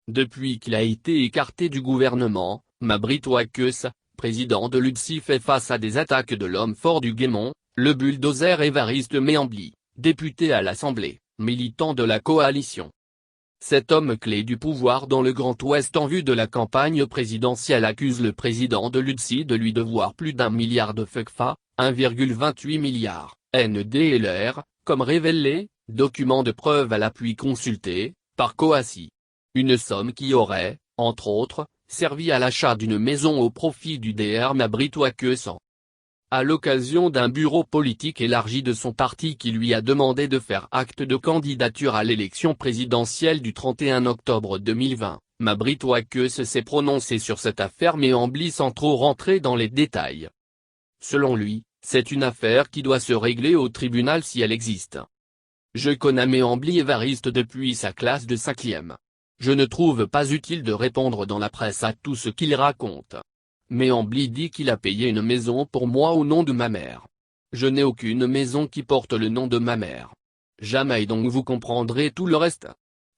Depuis qu'il a été écarté du gouvernement, Mabry Touakeus, président de l'UDSI, fait face à des attaques de l'homme fort du Guémont, le bulldozer Évariste Méambly, député à l'Assemblée, militant de la coalition. Cet homme clé du pouvoir dans le Grand Ouest en vue de la campagne présidentielle accuse le président de l'UDSI de lui devoir plus d'1 milliard de FECFA, 1,28 milliard, NDLR, comme révélé, document de preuve à l'appui consulté, par Coassi. Une somme qui aurait, entre autres, servi à l'achat d'une maison au profit du Dr Mabry Touakeus à l'occasion d'un bureau politique élargi de son parti qui lui a demandé de faire acte de candidature à l'élection présidentielle du 31 octobre 2020, Mabry Touakeus s'est prononcé sur cette affaire Méambly sans trop rentrer dans les détails. Selon lui, c'est une affaire qui doit se régler au tribunal si elle existe. Je connais Méambly Évariste depuis sa classe de 5e. Je ne trouve pas utile de répondre dans la presse à tout ce qu'il raconte. Méambly dit qu'il a payé une maison pour moi au nom de ma mère. Je n'ai aucune maison qui porte le nom de ma mère. Jamais, donc vous comprendrez tout le reste.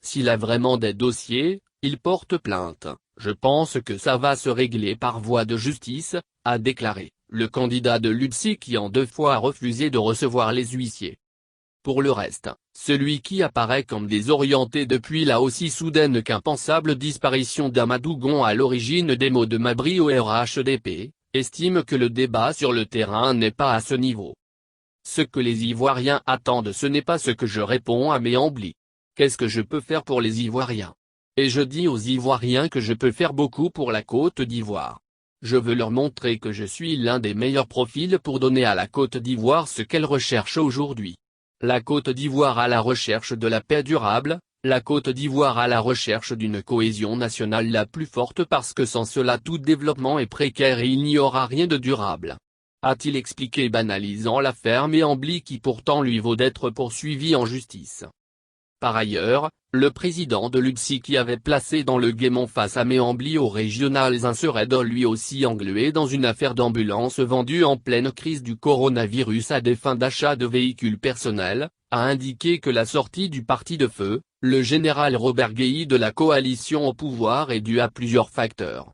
S'il a vraiment des dossiers, il porte plainte. Je pense que ça va se régler par voie de justice, a déclaré le candidat de l'UDSI qui en 2 fois a refusé de recevoir les huissiers. Pour le reste, celui qui apparaît comme désorienté depuis la aussi soudaine qu'impensable disparition d'Amadou Gon à l'origine des mots de Mabry au RHDP, estime que le débat sur le terrain n'est pas à ce niveau. Ce que les Ivoiriens attendent, ce n'est pas ce que je réponds à Méambly. Qu'est-ce que je peux faire pour les Ivoiriens? Et je dis aux Ivoiriens que je peux faire beaucoup pour la Côte d'Ivoire. Je veux leur montrer que je suis l'un des meilleurs profils pour donner à la Côte d'Ivoire ce qu'elle recherche aujourd'hui. La Côte d'Ivoire à la recherche de la paix durable, la Côte d'Ivoire à la recherche d'une cohésion nationale la plus forte parce que sans cela tout développement est précaire et il n'y aura rien de durable. A-t-il expliqué banalisant l'affaire Méambly qui pourtant lui vaut d'être poursuivi en justice. Par ailleurs, le président de l'UDSI qui avait placé dans le Guémont face à Méambly aux régionales 1 serait lui aussi englué dans une affaire d'ambulance vendue en pleine crise du coronavirus à des fins d'achat de véhicules personnels, a indiqué que la sortie du parti de feu, le général Robert Guéhi de la coalition au pouvoir est due à plusieurs facteurs.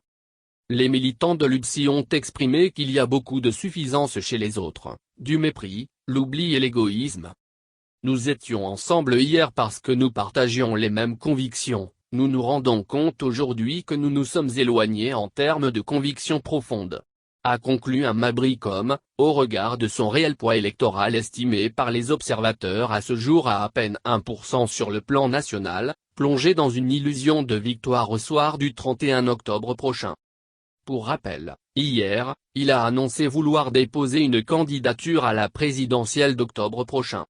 Les militants de l'UDSI ont exprimé qu'il y a beaucoup de suffisance chez les autres, du mépris, l'oubli et l'égoïsme. Nous étions ensemble hier parce que nous partagions les mêmes convictions, nous nous rendons compte aujourd'hui que nous nous sommes éloignés en termes de convictions profondes. A conclu un Mabry comme, au regard de son réel poids électoral estimé par les observateurs à ce jour à peine 1% sur le plan national, plongé dans une illusion de victoire au soir du 31 octobre prochain. Pour rappel, hier, il a annoncé vouloir déposer une candidature à la présidentielle d'octobre prochain.